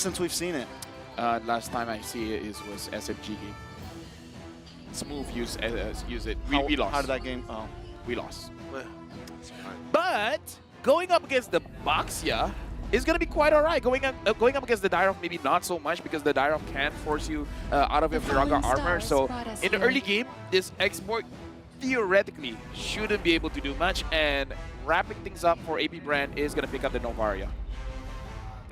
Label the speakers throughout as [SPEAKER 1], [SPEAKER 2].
[SPEAKER 1] since we've seen it?
[SPEAKER 2] Last time I see it was SMG game. Smooth use it. We lost.
[SPEAKER 1] How did that game? Oh,
[SPEAKER 2] We lost. But going up against the Baxia is going to be quite all right. Going up against the Dyrov, maybe not so much because the Dyrov can force you out of your Firaga armor. So in the early game, this export theoretically shouldn't be able to do much. And wrapping things up for AP BREN is going to pick up the Novaria.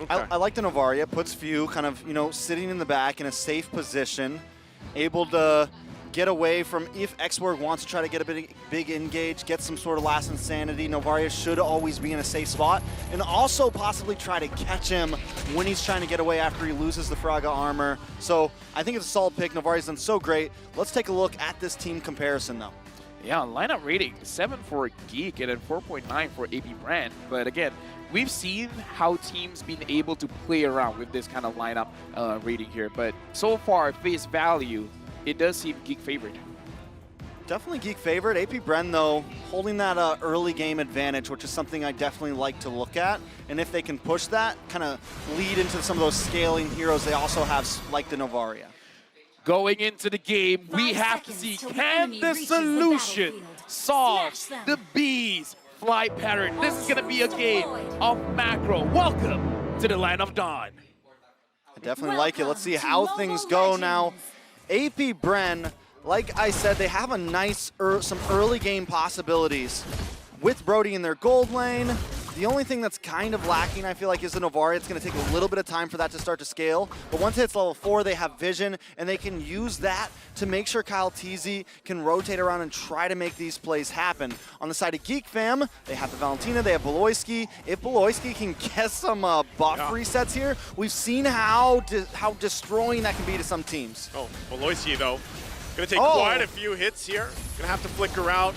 [SPEAKER 1] Okay. I like the Novaria. Puts Few kind of, sitting in the back in a safe position, able to get away from, if Xborg wants to try to get a big engage, get some sort of last insanity, Novaria should always be in a safe spot, and also possibly try to catch him when he's trying to get away after he loses the Fraga armor. So I think it's a solid pick. Novaria's done so great. Let's take a look at this team comparison, though.
[SPEAKER 2] Yeah, lineup rating, 7 for GEEK and then 4.9 for AP BREN. But again, we've seen how teams been able to play around with this kind of lineup rating here. But so far, face value, it does seem GEEK favored.
[SPEAKER 1] Definitely GEEK favorite. AP BREN, though, holding that early game advantage, which is something I definitely like to look at. And if they can push that, kind of lead into some of those scaling heroes they also have, like the Novaria.
[SPEAKER 2] Going into the game, we have to see, can the solution solve the Bees flight pattern? This is going to be a game of macro. Welcome to the Land of Dawn.
[SPEAKER 1] I definitely like it. Let's see how things go now. AP BREN, like I said, they have a nice, some early game possibilities with Brody in their gold lane. The only thing that's kind of lacking, I feel like, is the Novaria. It's going to take a little bit of time for that to start to scale. But once it hits level 4, they have vision, and they can use that to make sure Kyle Teasy can rotate around and try to make these plays happen. On the side of GEEK Fam, they have the Valentina, they have Beloyski. If Beloyski can get some buff resets here, we've seen how destroying that can be to some teams.
[SPEAKER 3] Oh, Beloyski, though, going to take quite a few hits here. Going to have to flicker out.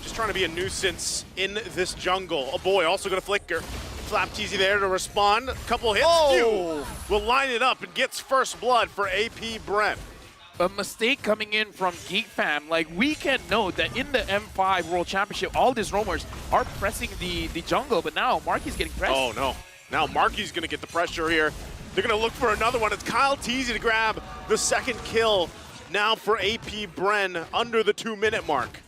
[SPEAKER 3] Just trying to be a nuisance in this jungle. Oh boy, also gonna flicker. Flap Teasy there to respond. A couple hits. Few will line it up and gets first blood for AP BREN.
[SPEAKER 2] A mistake coming in from GEEK Fam. Like, we can note that in the M5 World Championship, all these roamers are pressing the jungle, but now Marky's getting pressed.
[SPEAKER 3] Oh no, now Marky's gonna get the pressure here. They're gonna look for another one. It's Kyle Teasy to grab the second kill now for AP BREN under the 2-minute mark.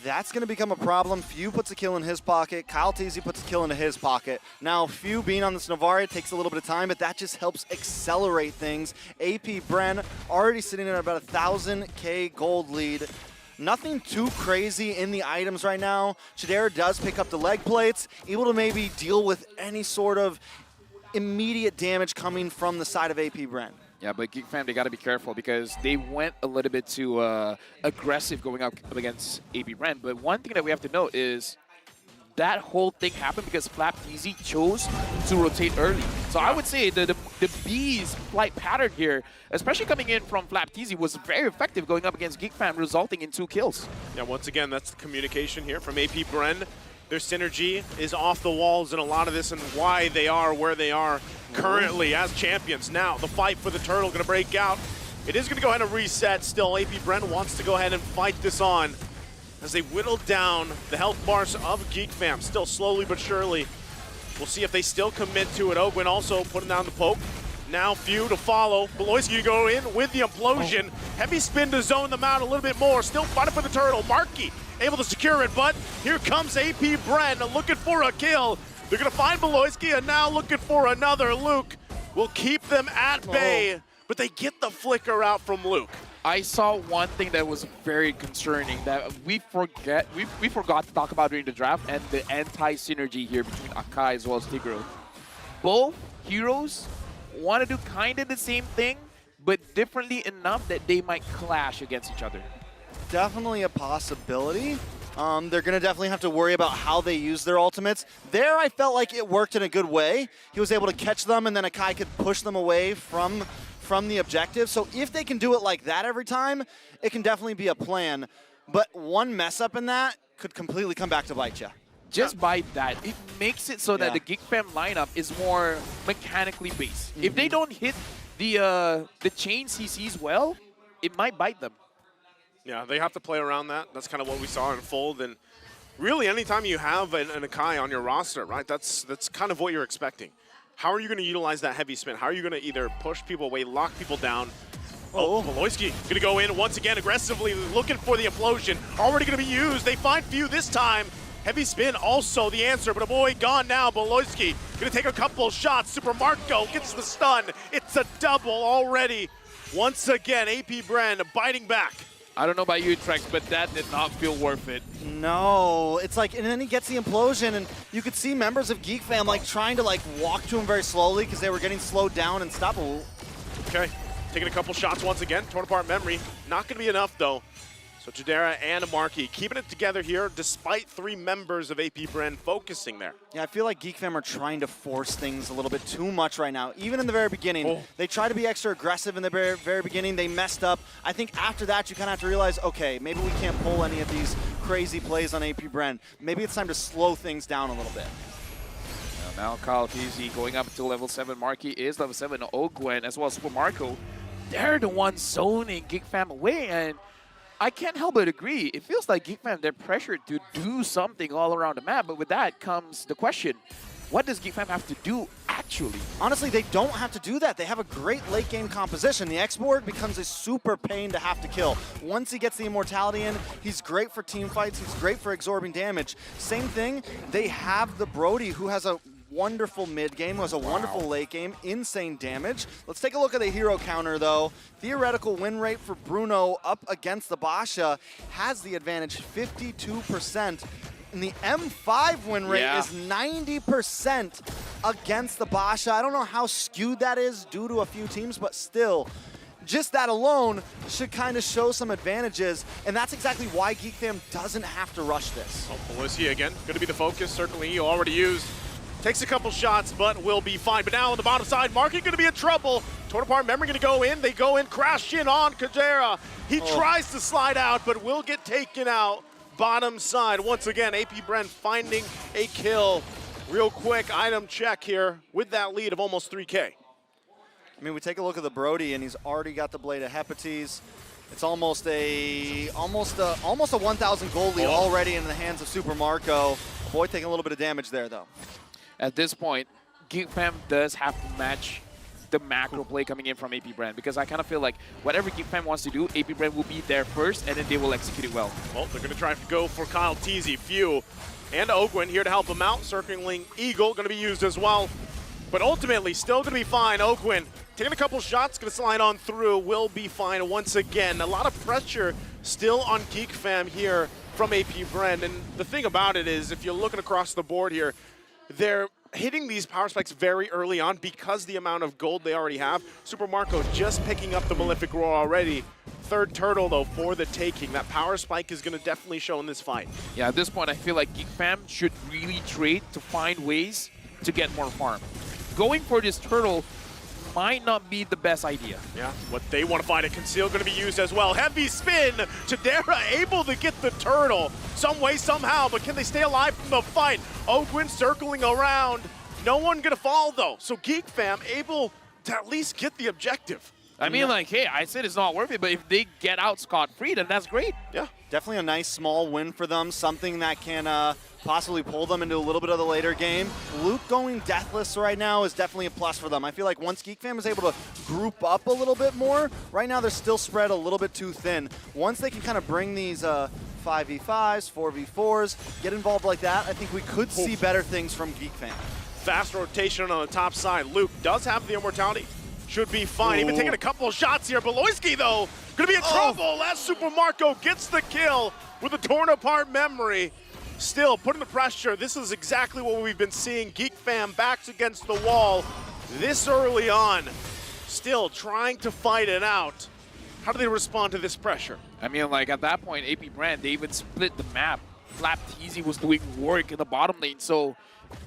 [SPEAKER 1] That's going to become a problem. Few puts a kill in his pocket. Kyle Teasy puts a kill into his pocket. Now, Few being on this Novaria takes a little bit of time, but that just helps accelerate things. AP BREN already sitting at about 1,000K gold lead. Nothing too crazy in the items right now. Chidera does pick up the leg plates, able to maybe deal with any sort of immediate damage coming from the side of AP BREN.
[SPEAKER 2] Yeah, but GEEK Fam, they got to be careful because they went a little bit too aggressive going up against AP BREN. But one thing that we have to note is that whole thing happened because Flap Teasy chose to rotate early. So I would say the Bees flight pattern here, especially coming in from Flap Teasy, was very effective going up against GEEK Fam, resulting in 2 kills.
[SPEAKER 3] Yeah, once again, that's the communication here from AP BREN. Their synergy is off the walls in a lot of this and why they are where they are currently as champions. Now, the fight for the turtle going to break out. It is going to go ahead and reset. Still, AP BREN wants to go ahead and fight this on as they whittle down the health bars of GEEK Fam. Still slowly but surely. We'll see if they still commit to it. Ogwin also putting down the poke. Now Few to follow. Beloyski to go in with the implosion. Heavy spin to zone them out a little bit more. Still fighting for the turtle. Marky able to secure it, but here comes AP BREN looking for a kill. They're going to find Beloyski and now looking for another. Luke will keep them at bay, but they get the flicker out from Luke.
[SPEAKER 2] I saw one thing that was very concerning that we forgot to talk about during the draft, and the anti-synergy here between Akai as well as Tigro. Both heroes want to do kind of the same thing, but differently enough that they might clash against each other.
[SPEAKER 1] Definitely a possibility. They're going to definitely have to worry about how they use their ultimates. There, I felt like it worked in a good way. He was able to catch them, and then Akai could push them away from the objective. So if they can do it like that every time, it can definitely be a plan. But one mess up in that could completely come back to bite you.
[SPEAKER 2] Just by that, it makes it so that the GEEK Fam lineup is more mechanically based. If they don't hit the chain CCs well, it might bite them.
[SPEAKER 3] Yeah, they have to play around that. That's kind of what we saw unfold. And really, anytime you have an Akai on your roster, right, that's kind of what you're expecting. how are you going to utilize that heavy spin? How are you going to either push people away, lock people down?
[SPEAKER 1] Oh,
[SPEAKER 3] Beloyski going to go in once again aggressively, looking for the implosion. Already going to be used. They find Few this time. Heavy spin also the answer, but a boy gone now. Beloyski going to take a couple shots. Super Marco gets the stun. It's a double already. Once again, AP BREN biting back.
[SPEAKER 2] I don't know about you, Trex, but that did not feel worth it.
[SPEAKER 1] no. It's like, and then he gets the implosion, and you could see members of GEEK fam like trying to like walk to him very slowly because they were getting slowed down and stoppable.
[SPEAKER 3] Okay, taking a couple shots once again. Torn apart memory. Not going to be enough, though. So Jadera and Markey keeping it together here despite 3 members of AP BREN focusing there.
[SPEAKER 1] Yeah, I feel like GEEK fam are trying to force things a little bit too much right now. Even in the very beginning, they try to be extra aggressive in the very beginning. They messed up. I think after that, you kind of have to realize, okay, maybe we can't pull any of these crazy plays on AP BREN. Maybe it's time to slow things down a little bit.
[SPEAKER 2] Now Kyle Peasy going up to level 7. Markey is level 7. Ogwen as well as Super Marco. They're the ones zoning GEEK fam away, and I can't help but agree. It feels like GEEK fam, they're pressured to do something all around the map, but with that comes the question, what does GEEK fam have to do actually?
[SPEAKER 1] Honestly, they don't have to do that. They have a great late game composition. The X-Board becomes a super pain to have to kill. Once he gets the immortality in, he's great for team fights. He's great for absorbing damage. Same thing, they have the Brody, who has a wonderful mid game, who has a wonderful late game, insane damage. Let's take a look at the hero counter though. Theoretical win rate for Bruno up against the Basha has the advantage, 52%. And the M5 win rate is 90% against the Basha. I don't know how skewed that is due to a few teams, but still, just that alone should kind of show some advantages, and that's exactly why GEEK fam doesn't have to rush this.
[SPEAKER 3] Oh, Beloyski again, going to be the focus. Certainly, he already used. Takes a couple shots, but will be fine. But now on the bottom side, Markey going to be in trouble. Torn apart memory going to go in. They go in, crash in on Kajera. He tries to slide out, but will get taken out. Bottom side, once again, AP BREN finding a kill. Real quick item check here with that lead of almost 3K.
[SPEAKER 1] I mean, we take a look at the Brody, and he's already got the Blade of Hepates. It's almost a 1,000 gold lead already in the hands of Super Marco. Boy taking a little bit of damage there, though.
[SPEAKER 2] At this point, GEEK fam does have to match the macro play coming in from AP BREN, because I kind of feel like whatever GEEK fam wants to do, AP BREN will be there first, and then they will execute it well.
[SPEAKER 3] Well, they're going to try to go for Kyle Teasy. Few and Ogwen here to help him out. Circling Eagle going to be used as well. But ultimately, still going to be fine. Ogwen taking a couple shots, going to slide on through, will be fine once again. A lot of pressure still on GEEK fam here from AP BREN. And the thing about it is, if you're looking across the board here, they're hitting these power spikes very early on because the amount of gold they already have. Super Marco just picking up the Malefic Roar already. Third turtle, though, for the taking. That power spike is going to definitely show in this fight.
[SPEAKER 2] Yeah, at this point, I feel like GEEK fam should really trade to find ways to get more farm. Going for this turtle might not be the best idea.
[SPEAKER 3] Yeah, what they want to find, a conceal going to be used as well. Heavy spin, Chidera able to get the turtle some way, somehow, but can they stay alive from the fight? Ogwen circling around. No one going to fall, though. So GEEK fam able to at least get the objective.
[SPEAKER 2] I mean, like, hey, I said it's not worth it, but if they get out scot-free, then that's great.
[SPEAKER 3] Yeah.
[SPEAKER 1] Definitely a nice small win for them, something that can possibly pull them into a little bit of the later game. Luke going deathless right now is definitely a plus for them. I feel like once GEEK fam is able to group up a little bit more, right now they're still spread a little bit too thin. Once they can kind of bring these 5v5s, 4v4s, get involved like that, I think we could see better things from GEEK fam.
[SPEAKER 3] Fast rotation on the top side. Luke does have the immortality. Should be fine. Even taking a couple of shots here. Beloyski, though, going to be in trouble as Super Marco gets the kill with a torn apart memory. Still putting the pressure. This is exactly what we've been seeing. GEEK fam backs against the wall this early on. Still trying to fight it out. How do they respond to this pressure?
[SPEAKER 2] I mean, like, at that point, AP BREN, they even split the map. Flap Teasy was doing work in the bottom lane, so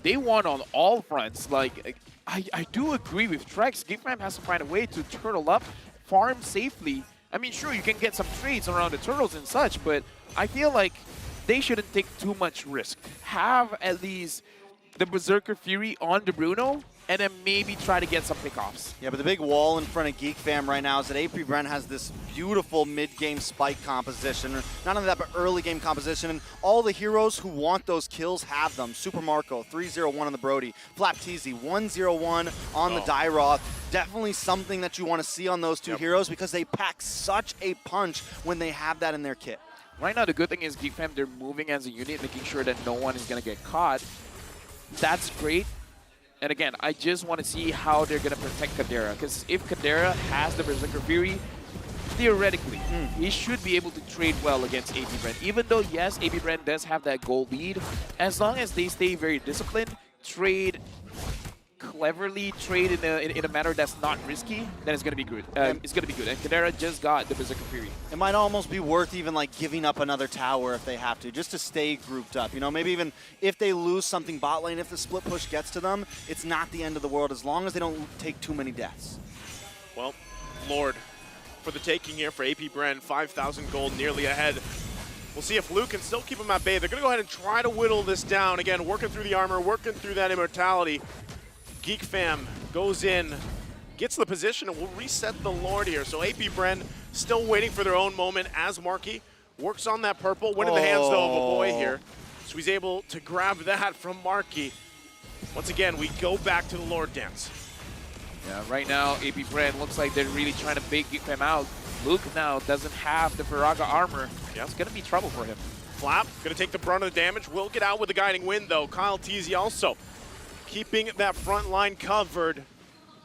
[SPEAKER 2] they won on all fronts. Like, I do agree with Trex. GEEK fam has to find a way to turtle up, farm safely. I mean, sure, you can get some trades around the turtles and such, but I feel like they shouldn't take too much risk. Have at least the Berserker Fury on the Bruno, and then maybe try to get some pickoffs.
[SPEAKER 1] Yeah, but the big wall in front of Geek Fam right now is that AP BREN has this beautiful mid-game spike composition. Not only that, but early game composition. And all the heroes who want those kills have them. Super Marco, 3-0-1 on the Brody. Flap TZ, 1-0-1 on the Dyroth. Definitely something that you want to see on those two heroes because they pack such a punch when they have that in their kit.
[SPEAKER 2] Right now, the good thing is Geek Fam, they're moving as a unit, making sure that no one is going to get caught. That's great. And again, I just want to see how they're going to protect Kadera. Because if Kadera has the Berserker Fury, theoretically, he should be able to trade well against AP BREN. Even though, yes, AP BREN does have that gold lead, as long as they stay very disciplined, trade cleverly, trade in a manner that's not risky, then it's going to be good. It's going to be good. And Kadera just got the Berserker Fury.
[SPEAKER 1] It might almost be worth even like giving up another tower if they have to, just to stay grouped up. You know, maybe even if they lose something bot lane, if the split push gets to them, it's not the end of the world as long as they don't take too many deaths.
[SPEAKER 3] Well, Lord, for the taking here for AP BREN, 5,000 gold nearly ahead. We'll see if Luke can still keep him at bay. They're going to go ahead and try to whittle this down. Again, working through the armor, working through that immortality. Geek Fam goes in, gets the position, and will reset the Lord here. So AP BREN still waiting for their own moment as Marky works on that purple. Went in the hands, though, of a boy here. So he's able to grab that from Marky. Once again, we go back to the Lord dance.
[SPEAKER 2] Yeah, right now, AP BREN looks like they're really trying to bait Geek Fam out. Luke now doesn't have the Firaga armor. Yeah, it's going to be trouble for him.
[SPEAKER 3] Flap, going to take the brunt of the damage. Will get out with the guiding wind, though. Kyle TZ also keeping that front line covered.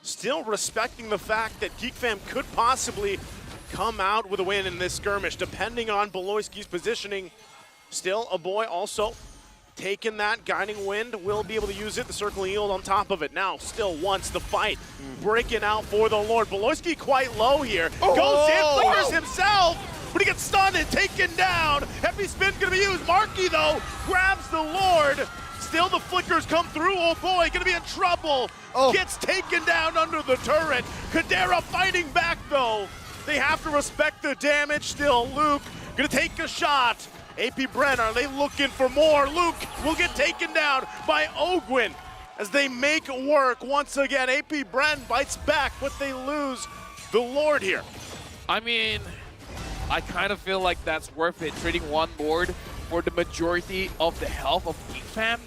[SPEAKER 3] Still respecting the fact that Geek Fam could possibly come out with a win in this skirmish, depending on Beloyski's positioning. Still, a boy also taking that guiding wind, will be able to use it. The circle yield on top of it. Now, still wants the fight. Breaking out for the Lord. Beloyski quite low here. Goes in, flickers himself, but he gets stunned and taken down. Heavy spin's gonna be used. Marky, though, grabs the Lord. Still the flickers come through. Oh boy, gonna be in trouble. Gets taken down under the turret. Kadera fighting back though. They have to respect the damage still. Luke gonna take a shot. AP BREN, are they looking for more? Luke will get taken down by Ogwin as they make work once again. AP BREN bites back, but they lose the Lord here.
[SPEAKER 2] I mean, I kind of feel like that's worth it, trading one Lord for the majority of the health of Geek Fam.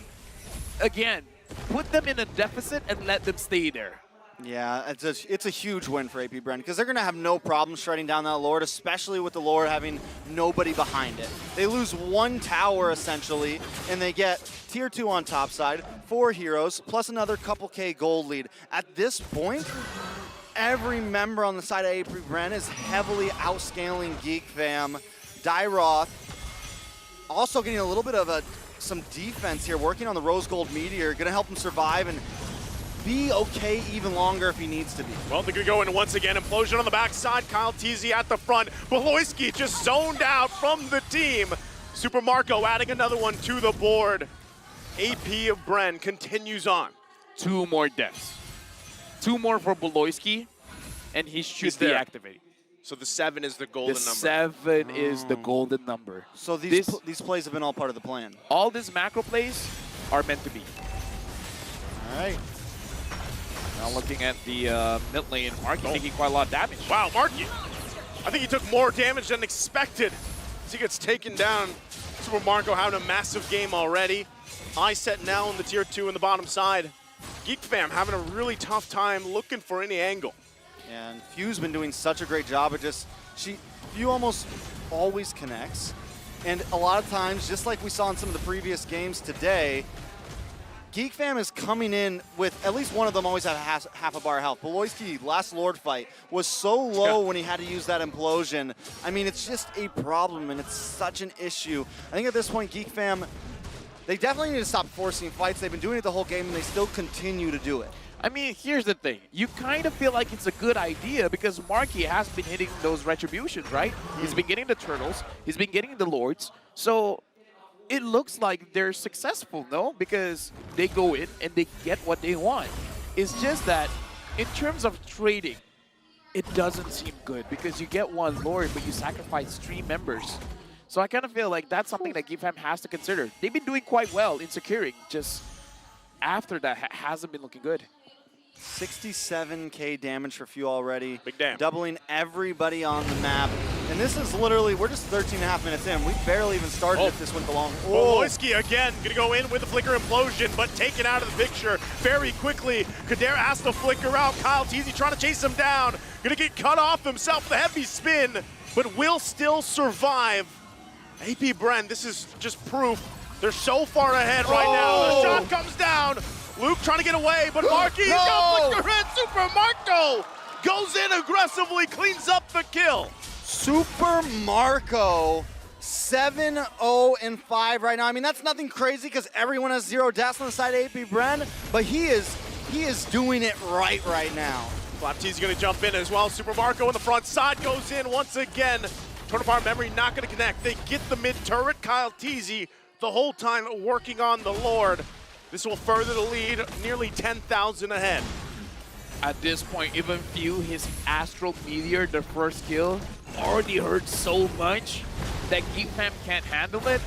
[SPEAKER 2] Again, put them in a deficit and let them stay there.
[SPEAKER 1] Yeah, it's a huge win for AP BREN because they're going to have no problem shredding down that Lord, especially with the Lord having nobody behind it. They lose one tower, essentially, and they get tier 2 on top side, 4 heroes, plus another couple K gold lead. At this point, every member on the side of AP BREN is heavily outscaling Geek Fam. Dyroth also getting a little bit of some defense here, working on the Rose Gold Meteor, going to help him survive and be okay even longer if he needs to be.
[SPEAKER 3] Well, they're going to go in once again. Implosion on the backside. Kyle TZ at the front. Beloyski just zoned out from the team. Super Marco adding another one to the board. AP BREN continues on.
[SPEAKER 2] 2 more deaths. 2 more for Beloyski, and he should be activated.
[SPEAKER 3] So the 7 is the golden number.
[SPEAKER 2] 7 is the golden number.
[SPEAKER 1] So these plays have been all part of the plan.
[SPEAKER 2] All these macro plays are meant to be.
[SPEAKER 1] All right.
[SPEAKER 2] Now looking at the mid lane, Marky taking quite a lot of damage.
[SPEAKER 3] Wow, Marky. I think he took more damage than expected as he gets taken down. Super Marco having a massive game already. I set now in the tier 2 in the bottom side. Geek Fam having a really tough time looking for any angle.
[SPEAKER 1] And Few's been doing such a great job of Few almost always connects. And a lot of times, just like we saw in some of the previous games today, Geek Fam is coming in with, at least one of them always have half a bar health. Beloyski, last Lord fight, was so low when he had to use that implosion. I mean, it's just a problem, and it's such an issue. I think at this point, Geek Fam, they definitely need to stop forcing fights. They've been doing it the whole game, and they still continue to do it.
[SPEAKER 2] I mean, here's the thing. You kind of feel like it's a good idea because Marky has been hitting those retributions, right? He's been getting the turtles. He's been getting the lords. So it looks like they're successful, no? Because they go in and they get what they want. It's just that in terms of trading, it doesn't seem good because you get one lord, but you sacrifice 3 members. So I kind of feel like that's something that Geek Fam has to consider. They've been doing quite well in securing, just after that hasn't been looking good.
[SPEAKER 1] 67K damage for Few already.
[SPEAKER 3] Big damn.
[SPEAKER 1] Doubling everybody on the map. And this is literally, we're just 13.5 minutes in. We barely even started if this went the long.
[SPEAKER 3] Woloski again going to go in with the Flicker Implosion, but taken out of the picture very quickly. Kadera has to flicker out. Kyle Teasy trying to chase him down. Going to get cut off himself, the heavy spin, but will still survive. AP BREN, this is just proof. They're so far ahead right now. The shot comes down. Luke trying to get away, but Marky's got Flicker in. Super Marco goes in aggressively, cleans up the kill.
[SPEAKER 1] Super Marco, 7-0-5 right now. I mean, that's nothing crazy because everyone has 0 deaths on the side of AP BREN, but he is doing it right now.
[SPEAKER 3] Flaptee's going to jump in as well. Super Marco in the front side goes in once again. Tornapart Memory not going to connect. They get the mid turret. Kyle Teasy the whole time working on the Lord. This will further the lead, nearly 10,000 ahead.
[SPEAKER 2] At this point, even Few, his Astral Meteor, the first kill, already hurt so much that GEEK fam can't handle it.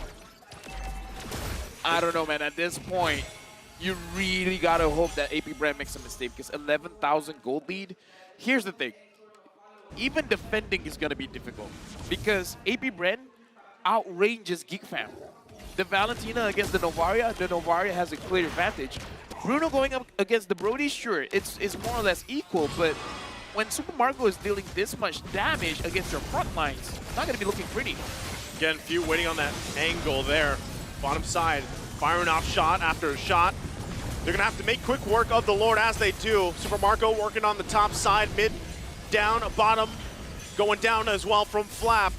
[SPEAKER 2] I don't know, man. At this point, you really gotta hope that AP BREN makes a mistake because 11,000 gold lead. Here's the thing. Even defending is gonna be difficult because AP BREN outranges GEEK fam. The Valentina against the Novaria has a clear advantage. Bruno going up against the Brody, sure, it's more or less equal, but when Super Marco is dealing this much damage against your front lines, it's not going to be looking pretty.
[SPEAKER 3] Again, Few waiting on that angle there. Bottom side, firing off shot after shot. They're going to have to make quick work of the Lord as they do. Super Marco working on the top side, mid, down, bottom, going down as well from Flap.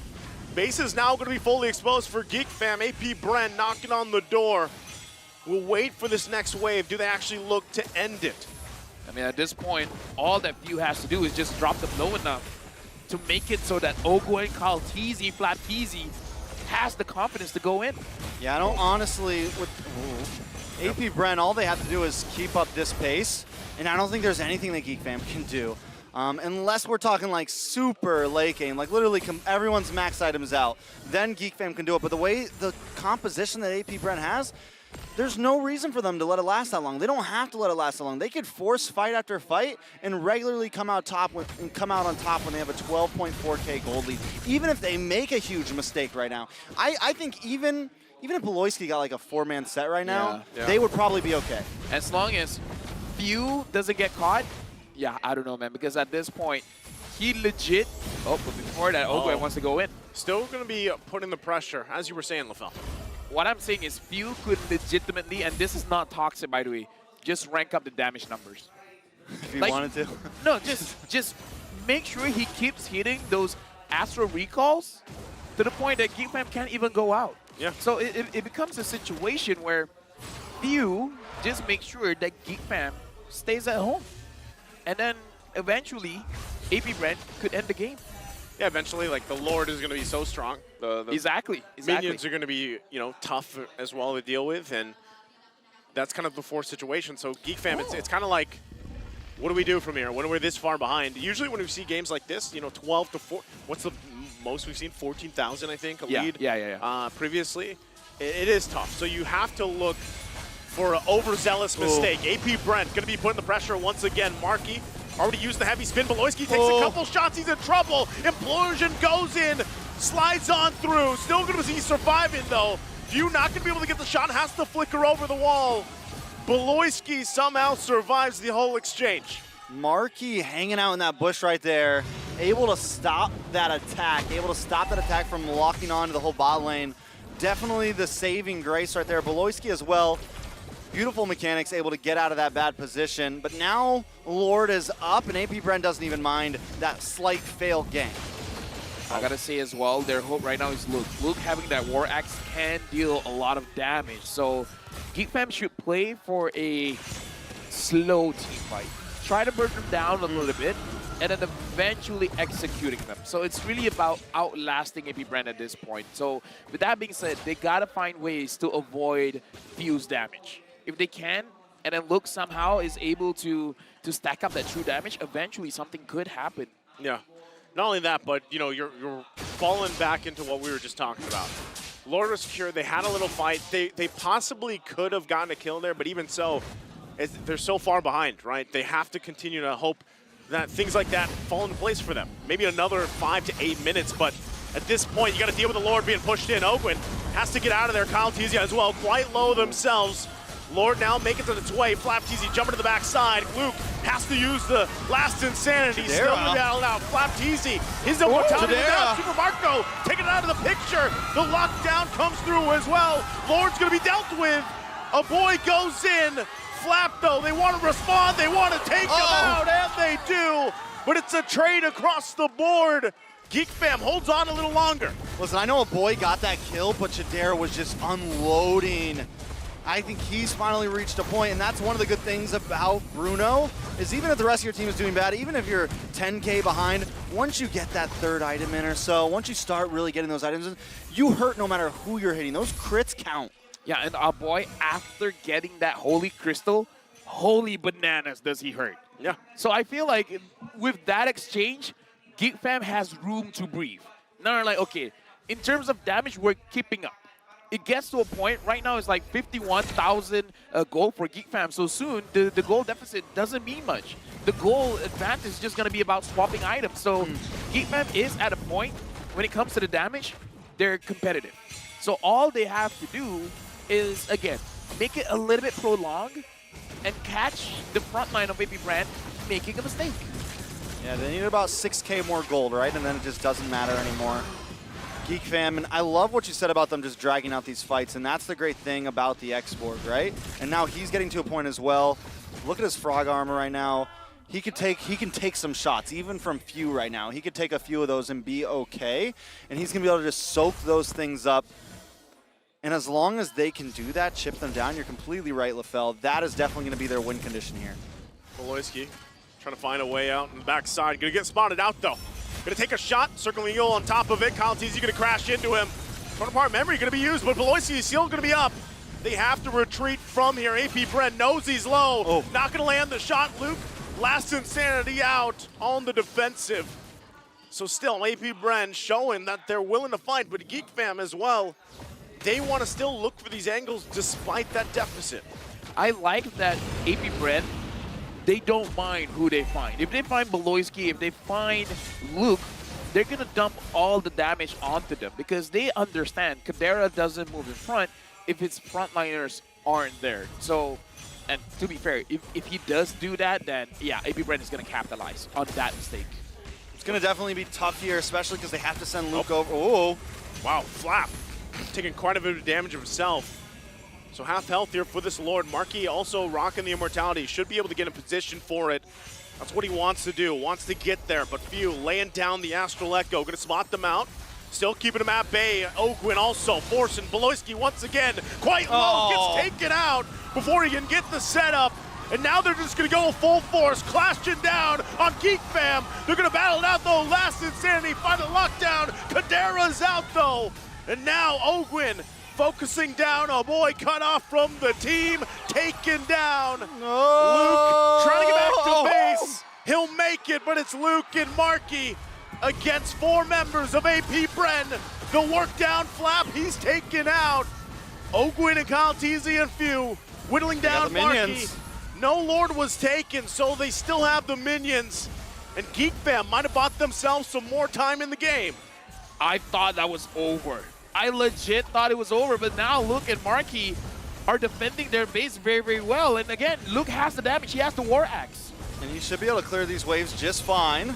[SPEAKER 3] Base is now going to be fully exposed for GEEK fam. AP BREN knocking on the door. We'll wait for this next wave. Do they actually look to end it?
[SPEAKER 2] I mean, at this point, all that Few has to do is just drop them low enough to make it so that Ogo and Kyle Teasy, Flat Teasy, has the confidence to go in.
[SPEAKER 1] Yeah, I don't honestly, with AP BREN, all they have to do is keep up this pace, and I don't think there's anything that GEEK fam can do. Unless we're talking like super late game, like literally everyone's max items out, then GEEK fam can do it. But the way the composition that AP BREN has, there's no reason for them to let it last that long. They don't have to let it last that long. They could force fight after fight and regularly come out on top when they have a 12.4K gold lead. Even if they make a huge mistake right now, I think even if Beloyski got like a 4-man set right now, they would probably be okay.
[SPEAKER 2] As long as Few doesn't get caught, yeah, I don't know, man, because at this point, he legit, but before that, Ogo wants to go in.
[SPEAKER 3] Still going to be putting the pressure, as you were saying, LaFell.
[SPEAKER 2] What I'm saying is Few could legitimately, and this is not toxic, by the way, just rank up the damage numbers.
[SPEAKER 1] If you wanted to?
[SPEAKER 2] No, just make sure he keeps hitting those Astro recalls to the point that GEEK fam can't even go out.
[SPEAKER 3] Yeah.
[SPEAKER 2] So it becomes a situation where Few just make sure that GEEK fam stays at home. And then eventually, AP BREN could end the game.
[SPEAKER 3] Yeah, eventually, like, the Lord is going to be so strong. The
[SPEAKER 2] Exactly.
[SPEAKER 3] minions are going to be, tough as well to deal with, and that's kind of the forced situation. So GEEK fam, it's kind of like, what do we do from here when we're this far behind? Usually when we see games like this, 12 to 4, what's the most we've seen? 14,000, I think, a lead.
[SPEAKER 2] Yeah.
[SPEAKER 3] Previously. It is tough. So you have to look for an overzealous mistake. AP BREN going to be putting the pressure once again. Marky already used the heavy spin. Beloyski takes a couple shots. He's in trouble. Implosion goes in, slides on through. Still going to see surviving, though. Few not going to be able to get the shot. Has to flicker over the wall. Beloyski somehow survives the whole exchange.
[SPEAKER 1] Marky hanging out in that bush right there, able to stop that attack, from locking onto the whole bot lane. Definitely the saving grace right there. Beloyski as well. Beautiful mechanics, able to get out of that bad position. But now Lord is up, and AP BREN doesn't even mind that slight fail gank.
[SPEAKER 2] I gotta say as well, their hope right now is Luke. Luke having that War Axe can deal a lot of damage. So GEEK fam should play for a slow team fight. Try to burn them down a little bit, and then eventually executing them. So it's really about outlasting AP BREN at this point. So with that being said, they gotta find ways to avoid Few's damage. If they can, and then Luke somehow is able to stack up that true damage, eventually something could happen.
[SPEAKER 3] Yeah. Not only that, but you're falling back into what we were just talking about. Lord was secure. They had a little fight. They possibly could have gotten a kill there, but even so, they're so far behind, right? They have to continue to hope that things like that fall into place for them. Maybe another 5 to 8 minutes, but at this point, you got to deal with the Lord being pushed in. Ogwin has to get out of there. Kyle Tizia as well, quite low themselves. Lord now making it its way. Flap Tizia jumping to the backside. Luke has to use the last insanity.
[SPEAKER 1] Chidera.
[SPEAKER 3] Still battled out. Flap Tizia, his immortality without Super Marco taking it out of the picture. The lockdown comes through as well. Lord's going to be dealt with. A boy goes in. Flap, though, they want to respond. They want to take him out, and they do. But it's a trade across the board. Geek Fam holds on a little longer.
[SPEAKER 1] Listen, I know a boy got that kill, but Chidera was just unloading. I think he's finally reached a point, and that's one of the good things about Bruno, is even if the rest of your team is doing bad, even if you're 10K behind, once you get that third item in or so, once you start really getting those items in, you hurt no matter who you're hitting. Those crits count.
[SPEAKER 2] Yeah, and our boy, after getting that Holy Crystal, holy bananas does he hurt.
[SPEAKER 3] Yeah.
[SPEAKER 2] So I feel like with that exchange, Geek Fam has room to breathe. Now they're like, okay, in terms of damage, we're keeping up. It gets to a point, right now it's like 51,000 gold for Geek Fam. So soon, the goal deficit doesn't mean much. The goal advantage is just going to be about swapping items. So Geek Fam is at a point, when it comes to the damage, they're competitive. So all they have to do is, again, make it a little bit prolonged and catch the front line of AP BREN making a mistake.
[SPEAKER 1] Yeah, they need about 6K more gold, right? And then it just doesn't matter anymore. Geek Fam, and I love what you said about them just dragging out these fights, and that's the great thing about the export, right? And now he's getting to a point as well. Look at his frog armor right now. He can take some shots, even from few right now. He could take a few of those and be okay, and he's gonna be able to just soak those things up. And as long as they can do that, chip them down, you're completely right, LaFell. That is definitely gonna be their win condition here.
[SPEAKER 3] Beloyski trying to find a way out on the backside. Gonna get spotted out though. Gonna take a shot, circling Eagle on top of it. Kyle Tizia gonna crash into him. Front part memory gonna be used, but Beloyski is still gonna be up. They have to retreat from here. AP BREN knows he's low. Not gonna land the shot. Luke, last insanity out on the defensive. So still, AP BREN showing that they're willing to fight, but Geek Fam as well. They want to still look for these angles despite that deficit.
[SPEAKER 2] I like that AP BREN, they don't mind who they find. If they find Beloyski, if they find Luke, they're going to dump all the damage onto them because they understand Kadera doesn't move in front if his frontliners aren't there. So, and to be fair, if he does do that, then yeah, AP BREN is going to capitalize on that mistake.
[SPEAKER 1] It's going to definitely be tough here, especially because they have to send Luke over. Oh,
[SPEAKER 3] wow, Flap taking quite a bit of damage himself. So half health here for this Lord. Marky also rocking the immortality. Should be able to get in position for it. That's what he wants to do. Wants to get there, but few laying down the Astral Echo. Gonna spot them out. Still keeping them at bay. Ogwin also forcing Beloyski once again. Quite low, gets taken out before he can get the setup. And now they're just gonna go full force, clashing down on Geek Fam. They're gonna battle it out though. Last insanity, find a lockdown. Kadera's out though. And now Ogwin focusing down, a boy cut off from the team, taken down. Luke trying to get back to base. He'll make it, but it's Luke and Marky against 4 members of AP BREN. The work down Flap, he's taken out. Ogwin and Kyle Tizia and Few whittling down Marky. No Lord was taken, so they still have the minions. And Geek Fam might have bought themselves some more time in the game.
[SPEAKER 2] I thought that was over. I legit thought it was over, but now Luke and Marky are defending their base very, very well. And again, Luke has the damage. He has the War Axe.
[SPEAKER 1] and he should be able to clear these waves just fine.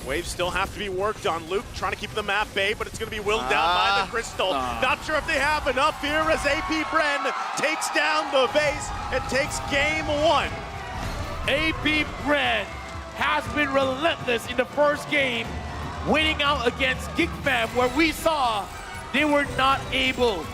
[SPEAKER 3] Waves still have to be worked on. Luke trying to keep them at bay, but it's going to be willed down by the Crystal. Not sure if they have enough here as AP BREN takes down the base and takes game 1.
[SPEAKER 2] AP BREN has been relentless in the first game, winning out against GEEK Fam, where we saw they were not able